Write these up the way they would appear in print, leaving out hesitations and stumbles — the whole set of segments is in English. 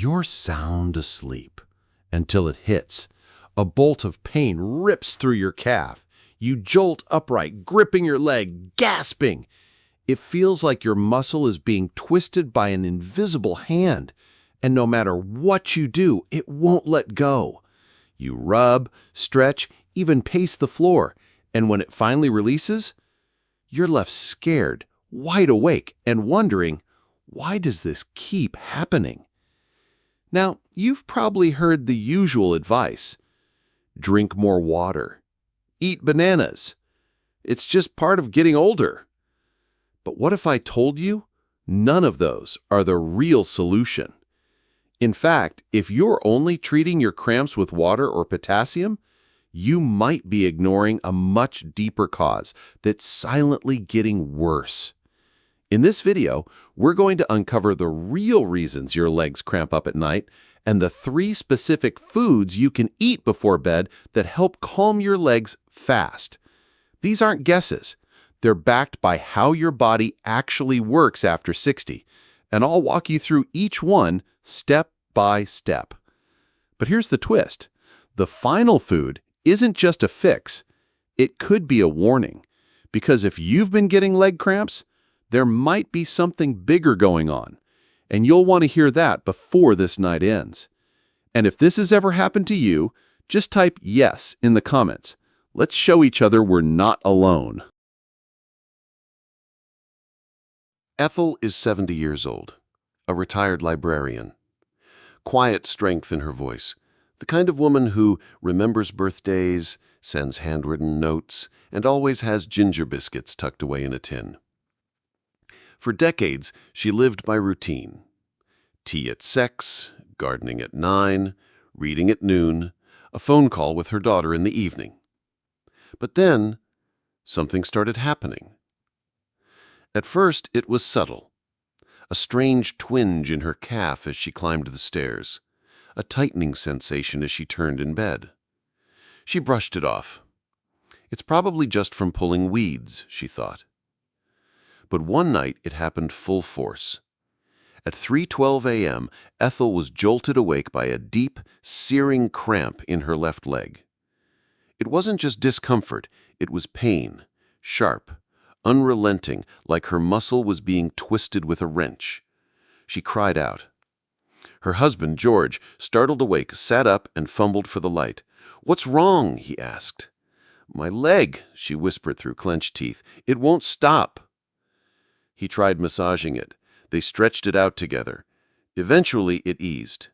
You're sound asleep until it hits. A bolt of pain rips through your calf. You jolt upright, gripping your leg, gasping. It feels like your muscle is being twisted by an invisible hand, and no matter what you do, it won't let go. You rub, stretch, even pace the floor, and when it finally releases, you're left scared, wide awake, and wondering, why does this keep happening? Now, you've probably heard the usual advice. Drink more water. Eat bananas. It's just part of getting older. But what if I told you none of those are the real solution? In fact, if you're only treating your cramps with water or potassium, you might be ignoring a much deeper cause that's silently getting worse. In this video, we're going to uncover the real reasons your legs cramp up at night and the 3 specific foods you can eat before bed that help calm your legs fast. These aren't guesses. They're backed by how your body actually works after 60, and I'll walk you through each one step by step. But here's the twist. The final food isn't just a fix. It could be a warning, because if you've been getting leg cramps, there might be something bigger going on, and you'll want to hear that before this night ends. And if this has ever happened to you, just type yes in the comments. Let's show each other we're not alone. Ethel is 70 years old, a retired librarian. Quiet strength in her voice, the kind of woman who remembers birthdays, sends handwritten notes, and always has ginger biscuits tucked away in a tin. For decades, she lived by routine. Tea at 6, gardening at 9, reading at noon, a phone call with her daughter in the evening. But then, something started happening. At first, it was subtle. A strange twinge in her calf as she climbed the stairs, a tightening sensation as she turned in bed. She brushed it off. It's probably just from pulling weeds, she thought. But one night it happened full force. At 3:12 a.m., Ethel was jolted awake by a deep, searing cramp in her left leg. It wasn't just discomfort, it was pain, sharp, unrelenting, like her muscle was being twisted with a wrench. She cried out. Her husband, George, startled awake, sat up and fumbled for the light. "What's wrong?" he asked. "My leg," she whispered through clenched teeth. "It won't stop." He tried massaging it. They stretched it out together. Eventually, it eased.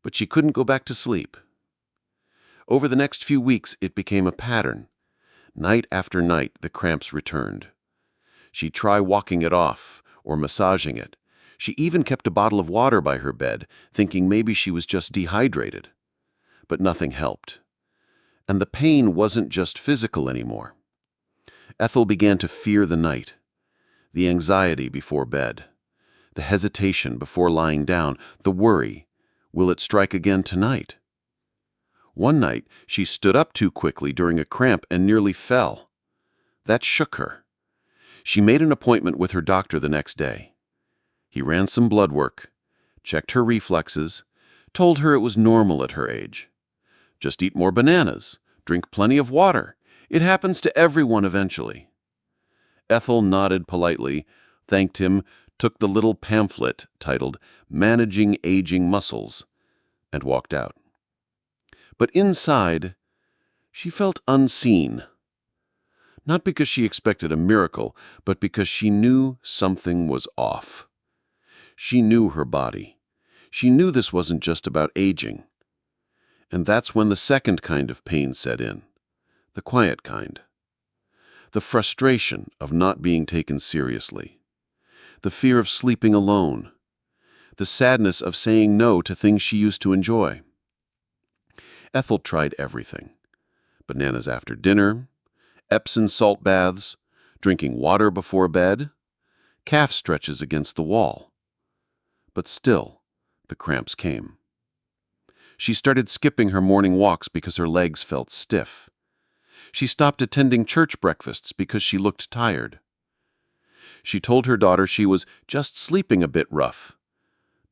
But she couldn't go back to sleep. Over the next few weeks, it became a pattern. Night after night, the cramps returned. She'd try walking it off or massaging it. She even kept a bottle of water by her bed, thinking maybe she was just dehydrated. But nothing helped. And the pain wasn't just physical anymore. Ethel began to fear the night. The anxiety before bed. The hesitation before lying down. The worry. Will it strike again tonight? One night, she stood up too quickly during a cramp and nearly fell. That shook her. She made an appointment with her doctor the next day. He ran some blood work, checked her reflexes, told her it was normal at her age. Just eat more bananas, drink plenty of water. It happens to everyone eventually. Ethel nodded politely, thanked him, took the little pamphlet titled Managing Aging Muscles, and walked out. But inside, she felt unseen. Not because she expected a miracle, but because she knew something was off. She knew her body. She knew this wasn't just about aging. And that's when the second kind of pain set in, the quiet kind. The frustration of not being taken seriously. The fear of sleeping alone. The sadness of saying no to things she used to enjoy. Ethel tried everything. Bananas after dinner, Epsom salt baths, drinking water before bed, calf stretches against the wall. But still, the cramps came. She started skipping her morning walks because her legs felt stiff. She stopped attending church breakfasts because she looked tired. She told her daughter she was just sleeping a bit rough,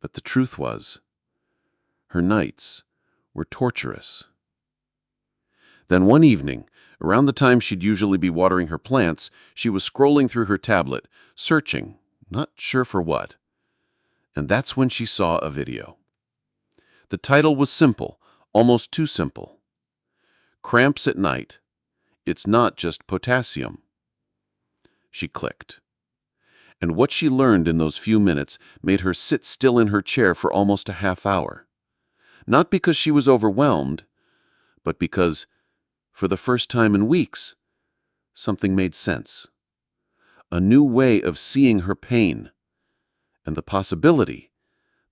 But the truth was, her nights were torturous. Then one evening, around the time she'd usually be watering her plants, she was scrolling through her tablet, searching, not sure for what. And that's when she saw a video. The title was simple, almost too simple. Cramps at night. It's not just potassium. She clicked. And what she learned in those few minutes made her sit still in her chair for almost a half hour. Not because she was overwhelmed, but because, for the first time in weeks, something made sense. A new way of seeing her pain, and the possibility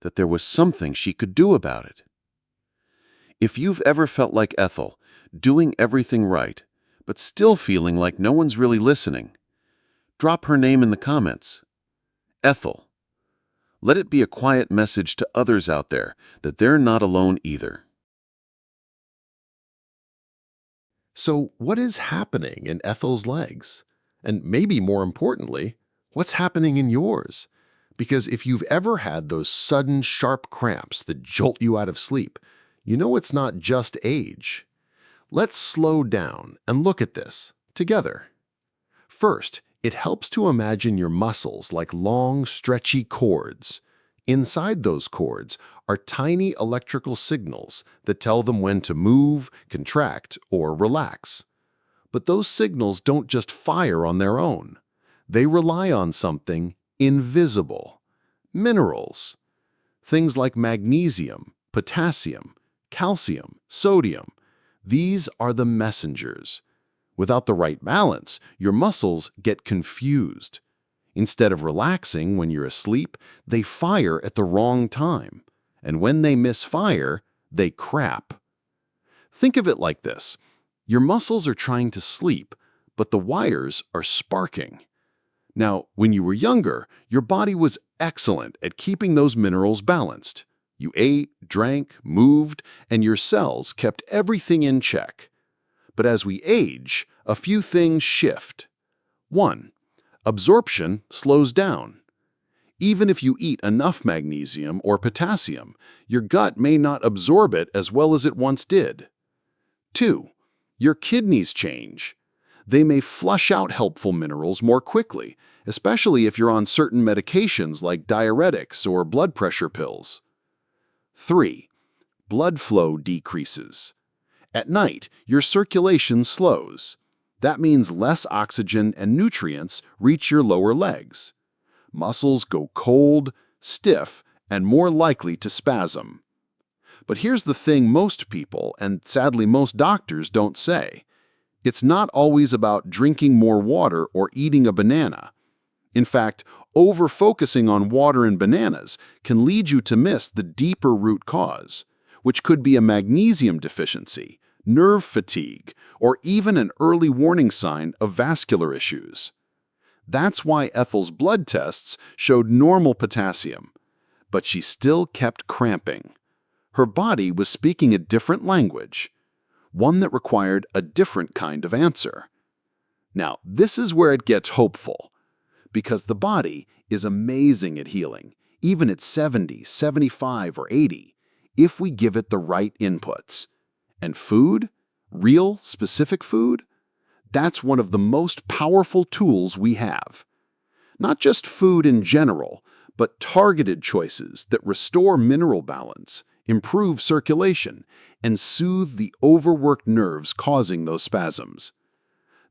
that there was something she could do about it. If you've ever felt like Ethel, doing everything right, but still feeling like no one's really listening, drop her name in the comments. Ethel. Let it be a quiet message to others out there that they're not alone either. So what is happening in Ethel's legs? And maybe more importantly, what's happening in yours? Because if you've ever had those sudden sharp cramps that jolt you out of sleep, you know it's not just age. Let's slow down and look at this together. First, it helps to imagine your muscles like long, stretchy cords. Inside those cords are tiny electrical signals that tell them when to move, contract, or relax. But those signals don't just fire on their own. They rely on something invisible. Minerals. Things like magnesium, potassium, calcium, sodium. These are the messengers. Without the right balance, your muscles get confused. Instead of relaxing when you're asleep, they fire at the wrong time. And when they misfire, they crap. Think of it like this. Your muscles are trying to sleep, but the wires are sparking. Now, when you were younger, your body was excellent at keeping those minerals balanced. You ate, drank, moved, and your cells kept everything in check. But as we age, a few things shift. 1. Absorption slows down. Even if you eat enough magnesium or potassium, your gut may not absorb it as well as it once did. 2. Your kidneys change. They may flush out helpful minerals more quickly, especially if you're on certain medications like diuretics or blood pressure pills. 3. Blood flow decreases. At night, your circulation slows. That means less oxygen and nutrients reach your lower legs. Muscles go cold, stiff, and more likely to spasm. But here's the thing most people, and sadly most doctors, don't say. It's not always about drinking more water or eating a banana. In fact, over-focusing on water and bananas can lead you to miss the deeper root cause, which could be a magnesium deficiency, nerve fatigue, or even an early warning sign of vascular issues. That's why Ethel's blood tests showed normal potassium, but she still kept cramping. Her body was speaking a different language, one that required a different kind of answer. Now, this is where it gets hopeful, because the body is amazing at healing, even at 70, 75, or 80, if we give it the right inputs. And food, real, specific food, that's one of the most powerful tools we have. Not just food in general, but targeted choices that restore mineral balance, improve circulation, and soothe the overworked nerves causing those spasms.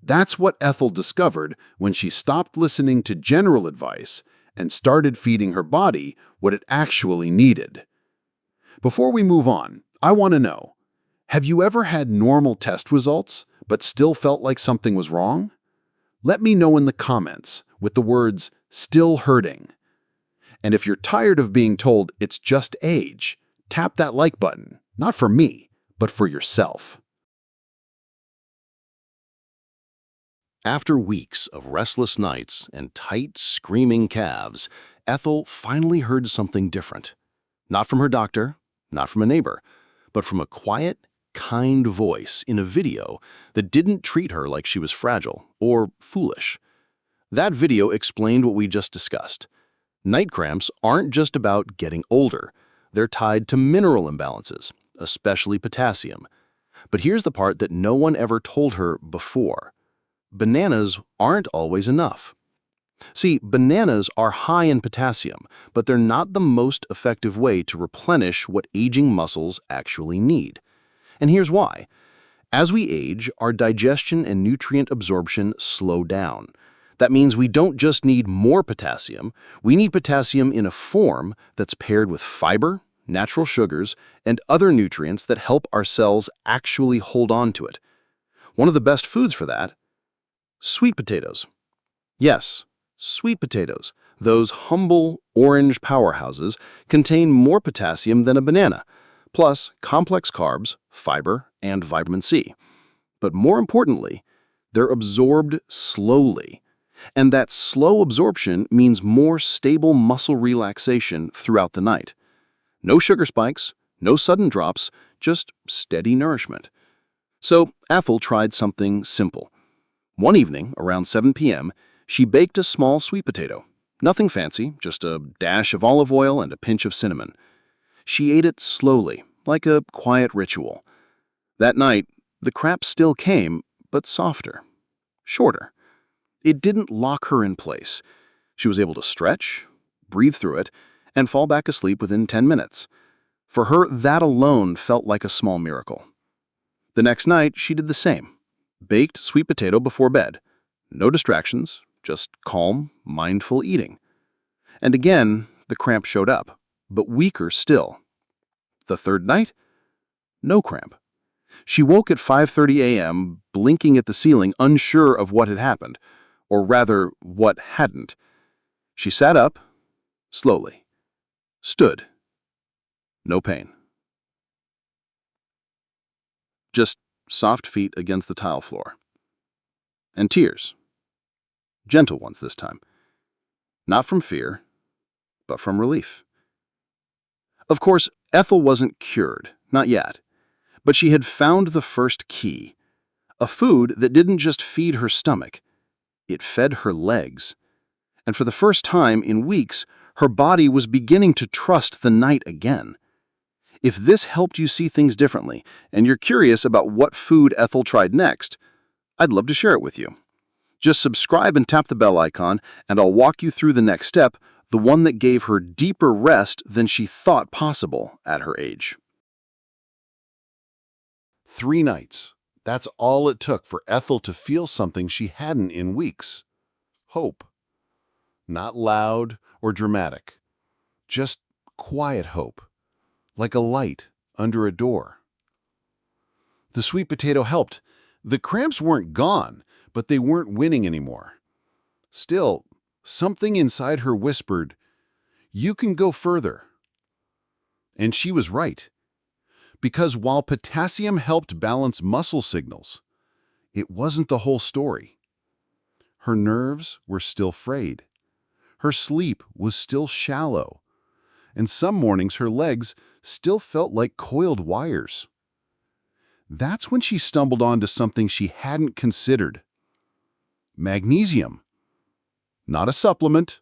That's what Ethel discovered when she stopped listening to general advice and started feeding her body what it actually needed. Before we move on, I want to know, have you ever had normal test results but still felt like something was wrong? Let me know in the comments with the words, "still hurting." And if you're tired of being told it's just age, tap that like button, not for me, but for yourself. After weeks of restless nights and tight, screaming calves, Ethel finally heard something different. Not from her doctor, not from a neighbor, but from a quiet, kind voice in a video that didn't treat her like she was fragile or foolish. That video explained what we just discussed. Night cramps aren't just about getting older. They're tied to mineral imbalances, especially potassium. But here's the part that no one ever told her before. Bananas aren't always enough. See, bananas are high in potassium, but they're not the most effective way to replenish what aging muscles actually need. And here's why. As we age, our digestion and nutrient absorption slow down. That means we don't just need more potassium, we need potassium in a form that's paired with fiber, natural sugars, and other nutrients that help our cells actually hold on to it. One of the best foods for that? Sweet potatoes. Yes, sweet potatoes. Those humble orange powerhouses contain more potassium than a banana, plus complex carbs, fiber, and vitamin C. But more importantly, they're absorbed slowly. And that slow absorption means more stable muscle relaxation throughout the night. No sugar spikes, no sudden drops, just steady nourishment. So Ethel tried something simple. One evening, around 7 p.m., she baked a small sweet potato. Nothing fancy, just a dash of olive oil and a pinch of cinnamon. She ate it slowly, like a quiet ritual. That night, the cramps still came, but softer, shorter. It didn't lock her in place. She was able to stretch, breathe through it, and fall back asleep within 10 minutes. For her, that alone felt like a small miracle. The next night, she did the same. Baked sweet potato before bed. No distractions, just calm, mindful eating. And again, the cramp showed up, but weaker still. The third night, no cramp. She woke at 5:30 a.m., blinking at the ceiling, unsure of what had happened, or rather, what hadn't. She sat up, slowly. Stood. No pain. Just soft feet against the tile floor. And tears. Gentle ones this time. Not from fear, but from relief. Of course, Ethel wasn't cured, not yet. But she had found the first key. A food that didn't just feed her stomach. It fed her legs. And for the first time in weeks, her body was beginning to trust the night again. If this helped you see things differently, and you're curious about what food Ethel tried next, I'd love to share it with you. Just subscribe and tap the bell icon, and I'll walk you through the next step, the one that gave her deeper rest than she thought possible at her age. 3 nights. That's all it took for Ethel to feel something she hadn't in weeks. Hope. Not loud or dramatic. Just quiet hope. Like a light under a door. The sweet potato helped. The cramps weren't gone, but they weren't winning anymore. Still, something inside her whispered, "You can go further." And she was right. Because while potassium helped balance muscle signals, it wasn't the whole story. Her nerves were still frayed. Her sleep was still shallow. And some mornings her legs still felt like coiled wires. That's when she stumbled onto something she hadn't considered. Magnesium. Not a supplement,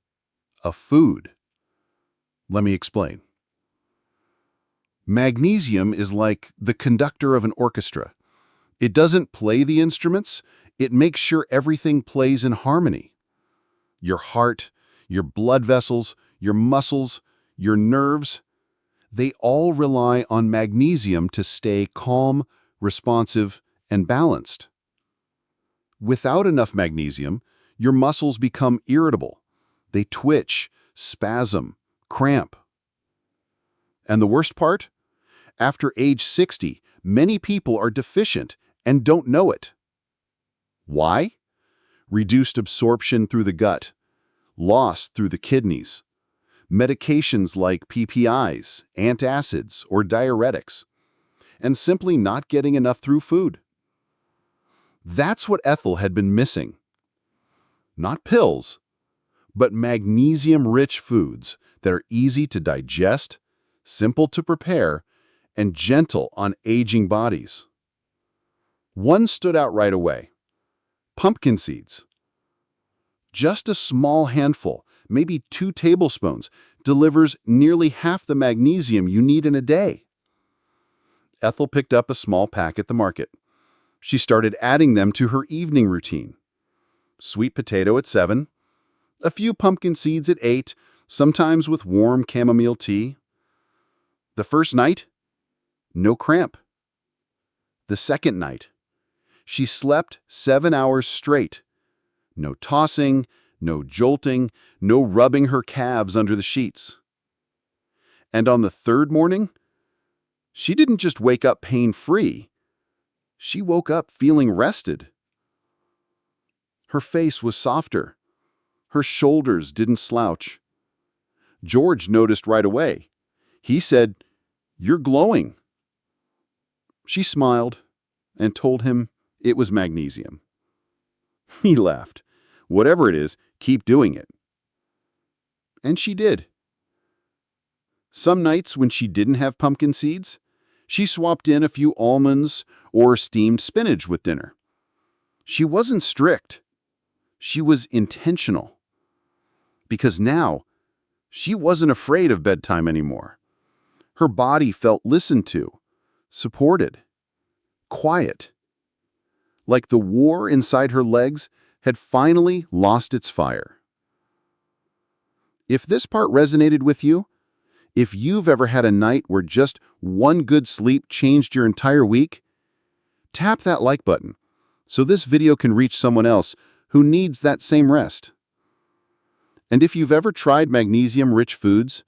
a food. Let me explain. Magnesium is like the conductor of an orchestra. It doesn't play the instruments, it makes sure everything plays in harmony. Your heart, your blood vessels, your muscles, your nerves, they all rely on magnesium to stay calm, responsive, and balanced. Without enough magnesium, your muscles become irritable. They twitch, spasm, cramp. And the worst part? After age 60, many people are deficient and don't know it. Why? Reduced absorption through the gut, loss through the kidneys, medications like PPIs, antacids, or diuretics, and simply not getting enough through food. That's what Ethel had been missing. Not pills, but magnesium-rich foods that are easy to digest, simple to prepare, and gentle on aging bodies. One stood out right away. Pumpkin seeds. Just a small handful, maybe 2 tablespoons, delivers nearly half the magnesium you need in a day. Ethel picked up a small pack at the market. She started adding them to her evening routine. Sweet potato at 7, a few pumpkin seeds at 8, sometimes with warm chamomile tea. The first night, no cramp. The second night, she slept 7 hours straight. No tossing, no jolting, no rubbing her calves under the sheets. And on the third morning, she didn't just wake up pain-free. She woke up feeling rested. Her face was softer. Her shoulders didn't slouch. George noticed right away. He said, "You're glowing." She smiled and told him it was magnesium. He laughed. "Whatever it is, keep doing it." And she did. Some nights when she didn't have pumpkin seeds, she swapped in a few almonds or steamed spinach with dinner. She wasn't strict. She was intentional. Because now, she wasn't afraid of bedtime anymore. Her body felt listened to, supported, quiet. Like the war inside her legs had finally lost its fire. If this part resonated with you, if you've ever had a night where just one good sleep changed your entire week, tap that like button so this video can reach someone else who needs that same rest. And if you've ever tried magnesium-rich foods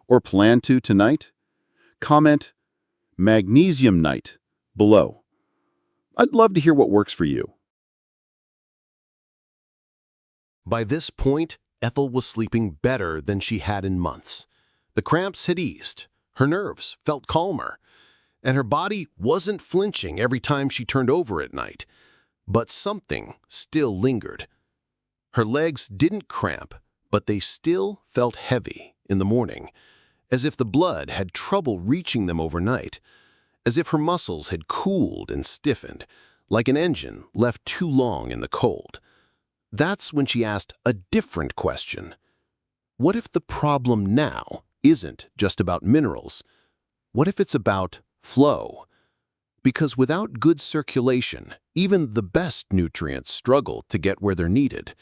or plan to tonight, comment "Magnesium Night" below. I'd love to hear what works for you. By this point, Ethel was sleeping better than she had in months. The cramps had eased, her nerves felt calmer, and her body wasn't flinching every time she turned over at night. But something still lingered. Her legs didn't cramp, but they still felt heavy in the morning, as if the blood had trouble reaching them overnight, as if her muscles had cooled and stiffened, like an engine left too long in the cold. That's when she asked a different question. What if the problem now isn't just about minerals? What if it's about flow? Because without good circulation, even the best nutrients struggle to get where they're needed.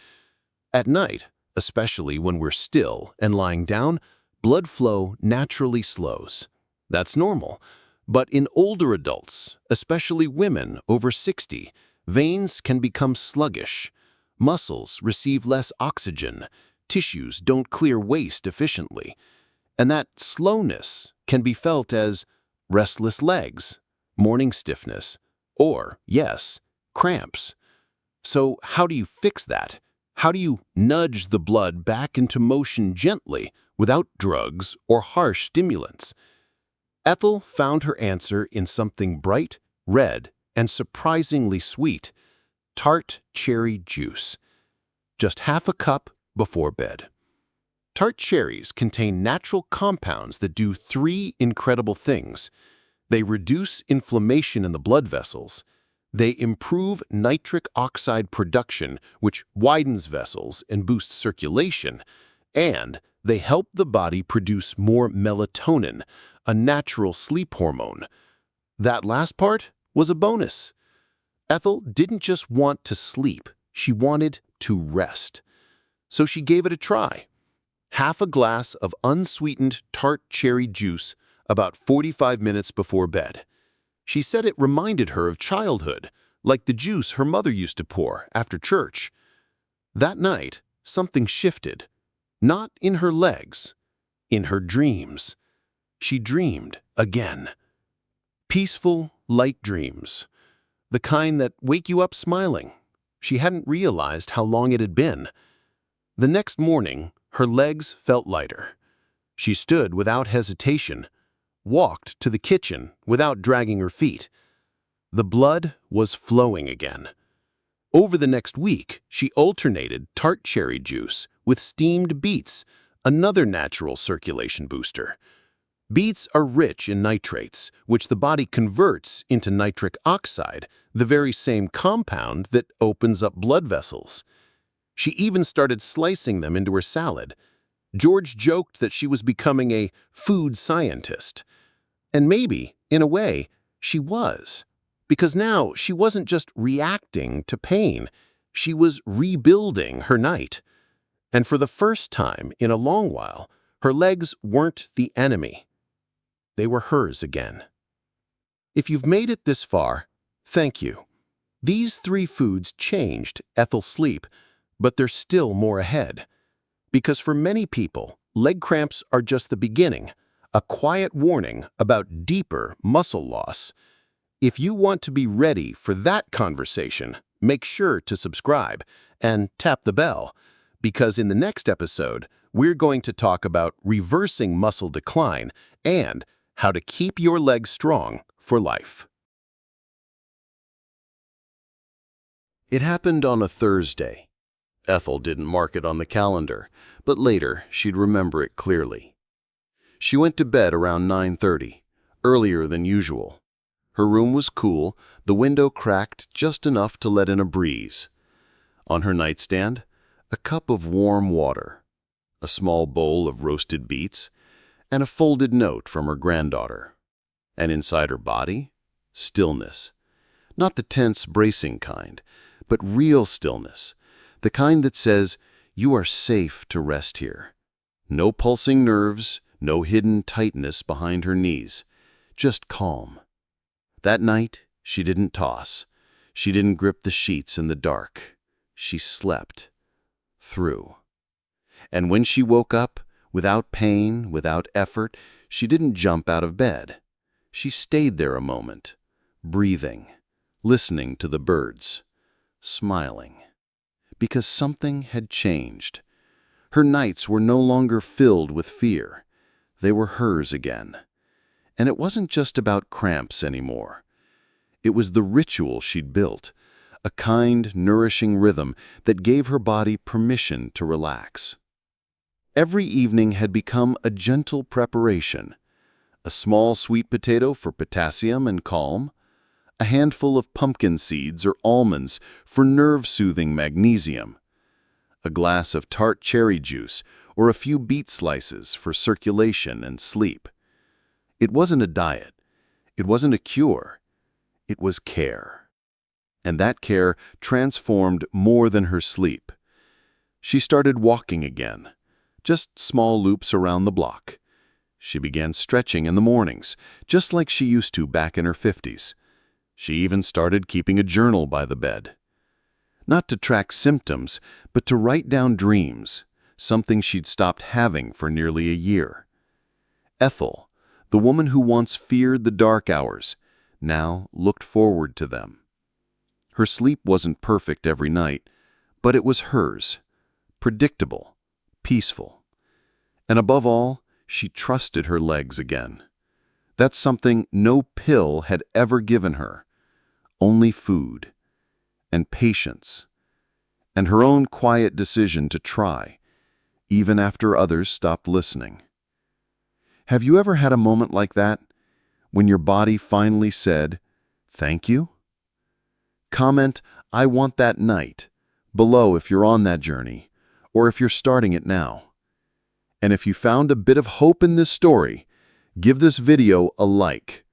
At night, especially when we're still and lying down, blood flow naturally slows. That's normal. But in older adults, especially women over 60, veins can become sluggish. Muscles receive less oxygen. Tissues don't clear waste efficiently. And that slowness can be felt as restless legs, morning stiffness, or, yes, cramps. So how do you fix that? How do you nudge the blood back into motion gently without drugs or harsh stimulants? Ethel found her answer in something bright, red, and surprisingly sweet: tart cherry juice. Just half a cup before bed. Tart cherries contain natural compounds that do 3 incredible things. They reduce inflammation in the blood vessels. They improve nitric oxide production, which widens vessels and boosts circulation. And they help the body produce more melatonin, a natural sleep hormone. That last part was a bonus. Ethel didn't just want to sleep, she wanted to rest. So she gave it a try. Half a glass of unsweetened tart cherry juice about 45 minutes before bed. She said it reminded her of childhood, like the juice her mother used to pour after church. That night, something shifted. Not in her legs, in her dreams. She dreamed again. Peaceful, light dreams. The kind that wake you up smiling. She hadn't realized how long it had been. The next morning, her legs felt lighter. She stood without hesitation, walked to the kitchen without dragging her feet. The blood was flowing again. Over the next week, she alternated tart cherry juice with steamed beets, another natural circulation booster. Beets are rich in nitrates, which the body converts into nitric oxide, the very same compound that opens up blood vessels. She even started slicing them into her salad. George joked that she was becoming a food scientist. And maybe, in a way, she was. Because now she wasn't just reacting to pain, she was rebuilding her night. And for the first time in a long while, her legs weren't the enemy. They were hers again. If you've made it this far, thank you. These 3 foods changed Ethel's sleep, but there's still more ahead. Because for many people, leg cramps are just the beginning, a quiet warning about deeper muscle loss. If you want to be ready for that conversation, make sure to subscribe and tap the bell, because in the next episode, we're going to talk about reversing muscle decline and how to keep your legs strong for life. It happened on a Thursday. Ethel didn't mark it on the calendar, but later she'd remember it clearly. She went to bed around 9:30, earlier than usual. Her room was cool, the window cracked just enough to let in a breeze. On her nightstand, a cup of warm water, a small bowl of roasted beets, and a folded note from her granddaughter. And inside her body, stillness. Not the tense, bracing kind, but real stillness. The kind that says, you are safe to rest here. No pulsing nerves, no hidden tightness behind her knees. Just calm. That night, she didn't toss. She didn't grip the sheets in the dark. She slept. Through. And when she woke up, without pain, without effort, she didn't jump out of bed. She stayed there a moment, breathing, listening to the birds, smiling. Because something had changed. Her nights were no longer filled with fear. They were hers again. And it wasn't just about cramps anymore. It was the ritual she'd built, a kind, nourishing rhythm that gave her body permission to relax. Every evening had become a gentle preparation. A small sweet potato for potassium and calm, a handful of pumpkin seeds or almonds for nerve-soothing magnesium, a glass of tart cherry juice or a few beet slices for circulation and sleep. It wasn't a diet. It wasn't a cure. It was care. And that care transformed more than her sleep. She started walking again, just small loops around the block. She began stretching in the mornings, just like she used to back in her 50s. She even started keeping a journal by the bed. Not to track symptoms, but to write down dreams, something she'd stopped having for nearly a year. Ethel, the woman who once feared the dark hours, now looked forward to them. Her sleep wasn't perfect every night, but it was hers, predictable, peaceful. And above all, she trusted her legs again. That's something no pill had ever given her. Only food, and patience, and her own quiet decision to try, even after others stopped listening. Have you ever had a moment like that, when your body finally said, "Thank you"? Comment, "I want that night," below if you're on that journey, or if you're starting it now. And if you found a bit of hope in this story, give this video a like.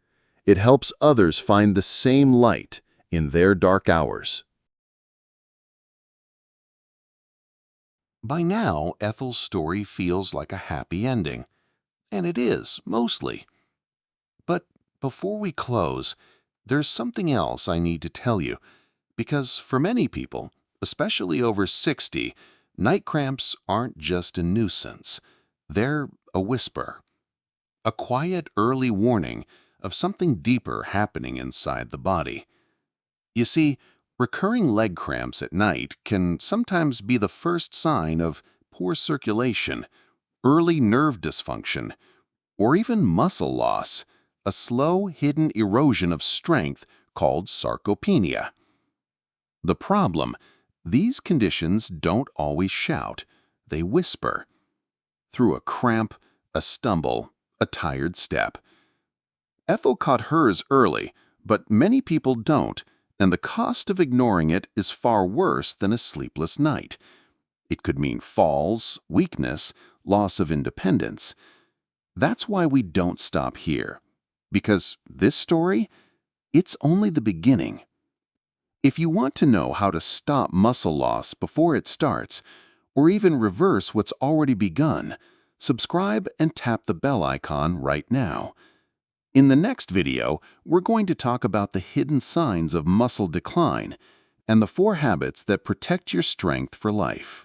It helps others find the same light in their dark hours. By now, Ethel's story feels like a happy ending. And it is, mostly. But before we close, there's something else I need to tell you, because for many people, especially over 60, night cramps aren't just a nuisance. They're a whisper. A quiet early warning of something deeper happening inside the body. You see, recurring leg cramps at night can sometimes be the first sign of poor circulation, early nerve dysfunction, or even muscle loss, a slow, hidden erosion of strength called sarcopenia. The problem, these conditions don't always shout, they whisper. Through a cramp, a stumble, a tired step. Ethel caught hers early, but many people don't, and the cost of ignoring it is far worse than a sleepless night. It could mean falls, weakness, loss of independence. That's why we don't stop here. Because this story, it's only the beginning. If you want to know how to stop muscle loss before it starts, or even reverse what's already begun, subscribe and tap the bell icon right now. In the next video, we're going to talk about the hidden signs of muscle decline and the 4 habits that protect your strength for life.